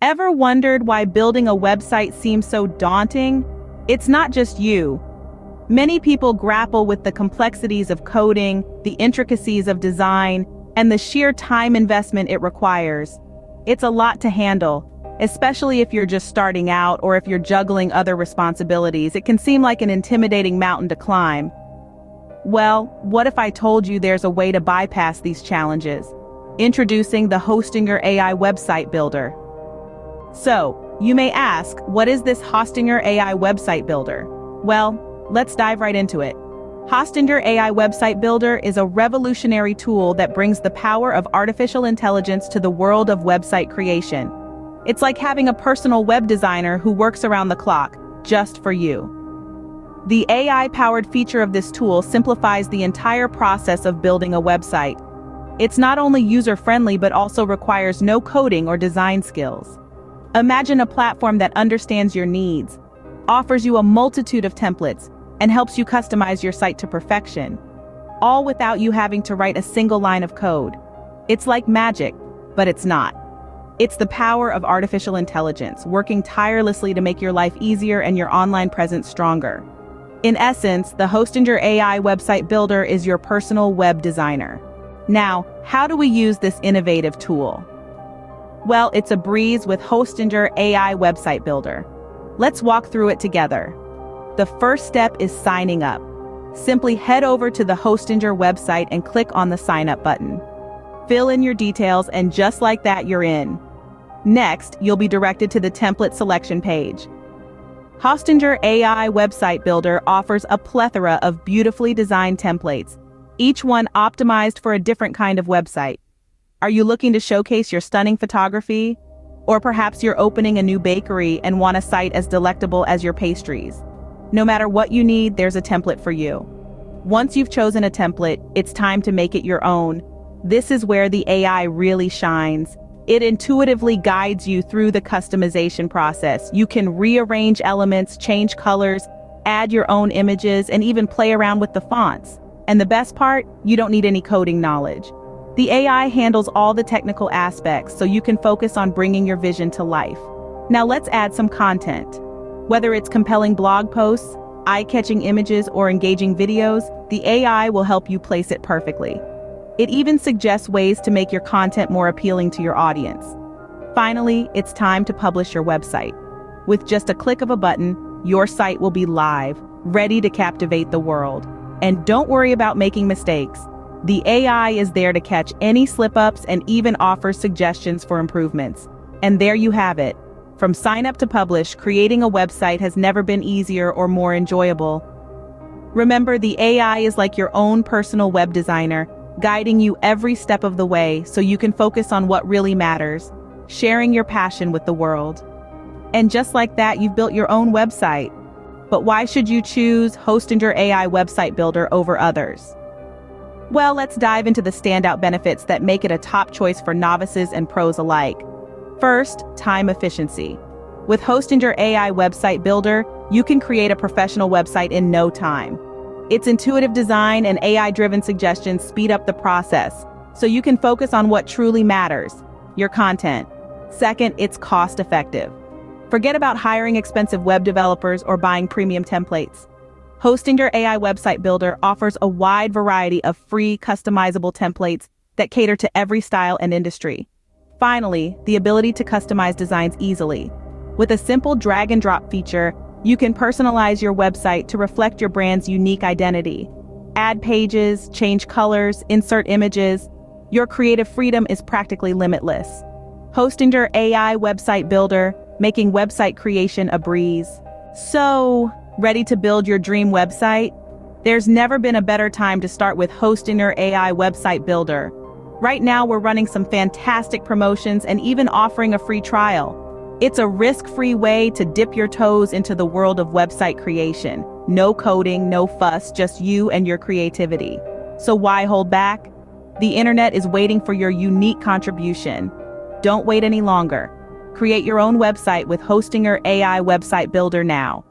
Ever wondered why building a website seems so daunting? It's not just you. Many people grapple with the complexities of coding, the intricacies of design, and the sheer time investment it requires. It's a lot to handle, especially if you're just starting out or if you're juggling other responsibilities. It can seem like an intimidating mountain to climb. Well, what if I told you there's a way to bypass these challenges? Introducing the Hostinger AI Website Builder. So, you may ask, what is this Hostinger AI Website Builder? Well, let's dive right into it. Hostinger AI Website Builder is a revolutionary tool that brings the power of artificial intelligence to the world of website creation. It's like having a personal web designer who works around the clock, just for you. The AI-powered feature of this tool simplifies the entire process of building a website. It's not only user-friendly but also requires no coding or design skills. Imagine a platform that understands your needs, offers you a multitude of templates, and helps you customize your site to perfection, all without you having to write a single line of code. It's like magic, but it's not. It's the power of artificial intelligence, working tirelessly to make your life easier and your online presence stronger. In essence, the Hostinger AI Website Builder is your personal web designer. Now, how do we use this innovative tool? Well, it's a breeze with Hostinger AI Website Builder. Let's walk through it together. The first step is signing up. Simply head over to the Hostinger website and click on the Sign Up button. Fill in your details, and just like that, you're in. Next, you'll be directed to the template selection page. Hostinger AI Website Builder offers a plethora of beautifully designed templates, each one optimized for a different kind of website. Are you looking to showcase your stunning photography? Or perhaps you're opening a new bakery and want a site as delectable as your pastries? No matter what you need, there's a template for you. Once you've chosen a template, it's time to make it your own. This is where the AI really shines. It intuitively guides you through the customization process. You can rearrange elements, change colors, add your own images, and even play around with the fonts. And the best part, you don't need any coding knowledge. The AI handles all the technical aspects, so you can focus on bringing your vision to life. Now let's add some content. Whether it's compelling blog posts, eye-catching images, or engaging videos, the AI will help you place it perfectly. It even suggests ways to make your content more appealing to your audience. Finally, it's time to publish your website. With just a click of a button, your site will be live, ready to captivate the world. And don't worry about making mistakes. The AI is there to catch any slip-ups and even offers suggestions for improvements. And there you have it. From sign up to publish, creating a website has never been easier or more enjoyable. Remember, the AI is like your own personal web designer, guiding you every step of the way so you can focus on what really matters, sharing your passion with the world. And just like that, you've built your own website. But why should you choose Hostinger AI Website Builder over others? Well, let's dive into the standout benefits that make it a top choice for novices and pros alike. First, time efficiency. With Hostinger AI Website Builder, you can create a professional website in no time. Its intuitive design and AI-driven suggestions speed up the process, so you can focus on what truly matters, your content. Second, it's cost-effective. Forget about hiring expensive web developers or buying premium templates. Hostinger AI Website Builder offers a wide variety of free, customizable templates that cater to every style and industry. Finally, the ability to customize designs easily. With a simple drag-and-drop feature, you can personalize your website to reflect your brand's unique identity. Add pages, change colors, insert images. Your creative freedom is practically limitless. Hostinger AI Website Builder, making website creation a breeze. So, ready to build your dream website? There's never been a better time to start with Hostinger AI Website Builder. Right now, we're running some fantastic promotions and even offering a free trial. It's a risk-free way to dip your toes into the world of website creation. No coding, no fuss, just you and your creativity. So why hold back? The internet is waiting for your unique contribution. Don't wait any longer. Create your own website with Hostinger AI Website Builder now.